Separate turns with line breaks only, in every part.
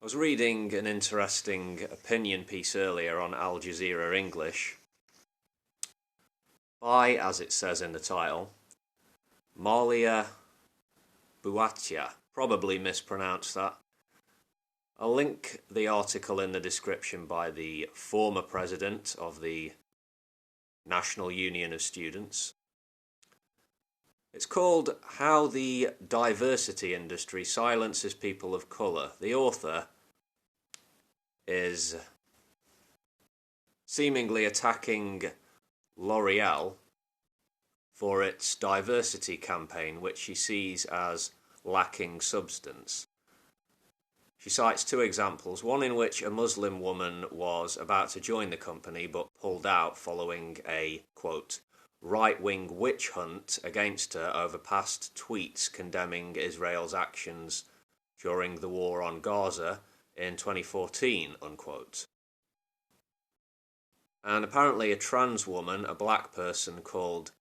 I was reading an interesting opinion piece earlier on Al Jazeera English by, as it says in the title, Malia Bouattia. Probably mispronounced that. I'll link the article in the description by the former president of the National Union of Students. It's called How the Diversity Industry Silences People of Colour. The author is seemingly attacking L'Oreal for its diversity campaign, which she sees as lacking substance. She cites two examples, one in which a Muslim woman was about to join the company but pulled out following a, quote, right-wing witch hunt against her over past tweets condemning Israel's actions during the war on Gaza in 2014, unquote. And apparently a trans woman, a black person called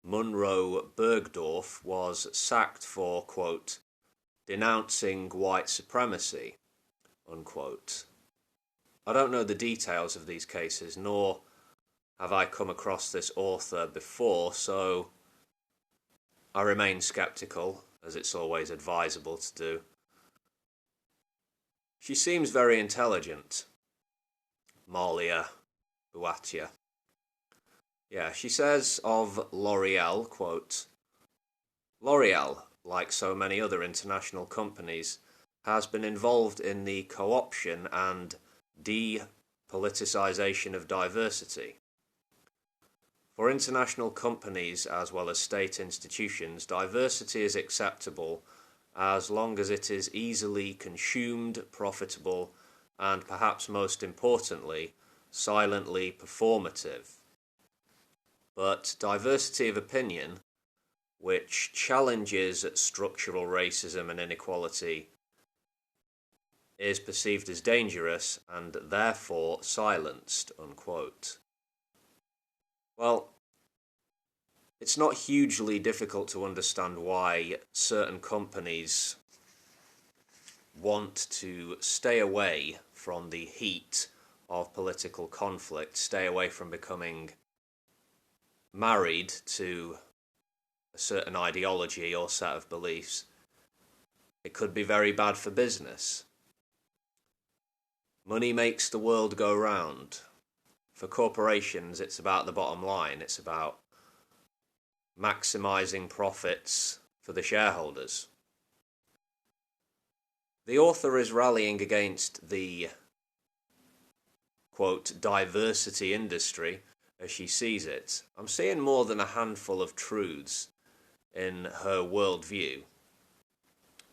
Munro Bergdorf, was sacked for, quote, denouncing white supremacy, unquote. I don't know the details of these cases, nor have I come across this author before, so I remain sceptical, as it's always advisable to do. She seems very intelligent, Malia Bouattia. Yeah, she says of L'Oreal, quote, L'Oreal, like so many other international companies, has been involved in the co-option and depoliticization of diversity. For international companies as well as state institutions, diversity is acceptable as long as it is easily consumed, profitable, and perhaps most importantly, silently performative. But diversity of opinion, which challenges structural racism and inequality, is perceived as dangerous and therefore silenced, unquote. Well, it's not hugely difficult to understand why certain companies want to stay away from the heat of political conflict, stay away from becoming married to a certain ideology or set of beliefs. It could be very bad for business. Money makes the world go round. For corporations, it's about the bottom line. It's about maximizing profits for the shareholders. The author is rallying against the, quote, diversity industry as she sees it. I'm seeing more than a handful of truths in her worldview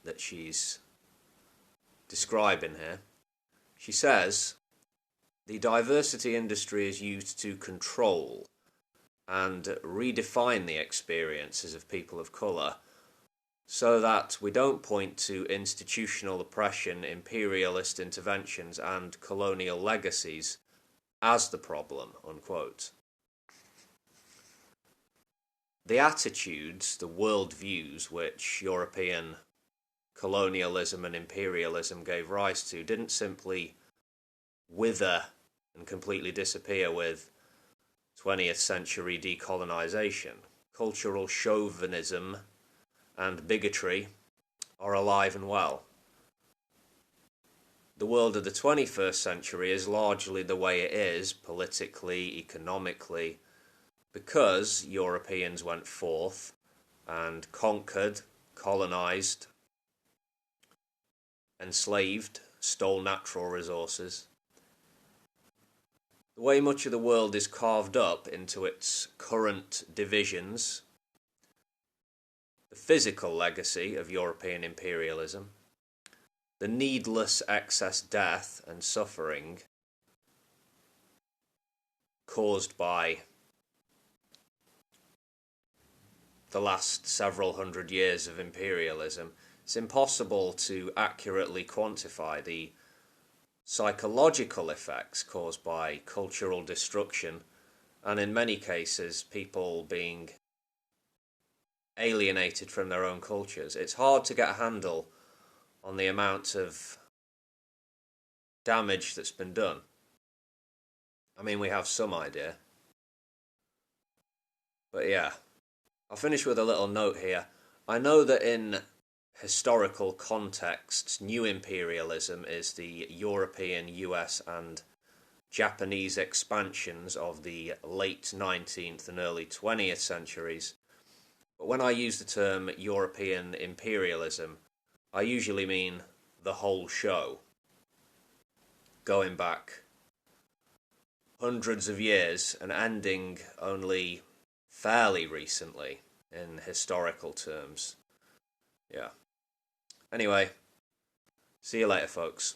that she's describing here. She says, the diversity industry is used to control and redefine the experiences of people of colour so that we don't point to institutional oppression, imperialist interventions and colonial legacies as the problem, unquote. The attitudes, the worldviews which European colonialism and imperialism gave rise to didn't simply wither and completely disappear with 20th century decolonisation. Cultural chauvinism and bigotry are alive and well. The world of the 21st century is largely the way it is, politically, economically, because Europeans went forth and conquered, colonised, enslaved, stole natural resources. The way much of the world is carved up into its current divisions, the physical legacy of European imperialism, the needless excess death and suffering caused by the last several hundred years of imperialism, it's impossible to accurately quantify the psychological effects caused by cultural destruction, and in many cases people being alienated from their own cultures. It's hard to get a handle on the amount of damage that's been done. I mean, we have some idea. But yeah, I'll finish with a little note here. I know that in historical contexts, new imperialism is the European, US, and Japanese expansions of the late 19th and early 20th centuries. But when I use the term European imperialism, I usually mean the whole show, going back hundreds of years and ending only fairly recently in historical terms. Yeah. Anyway, see you later, folks.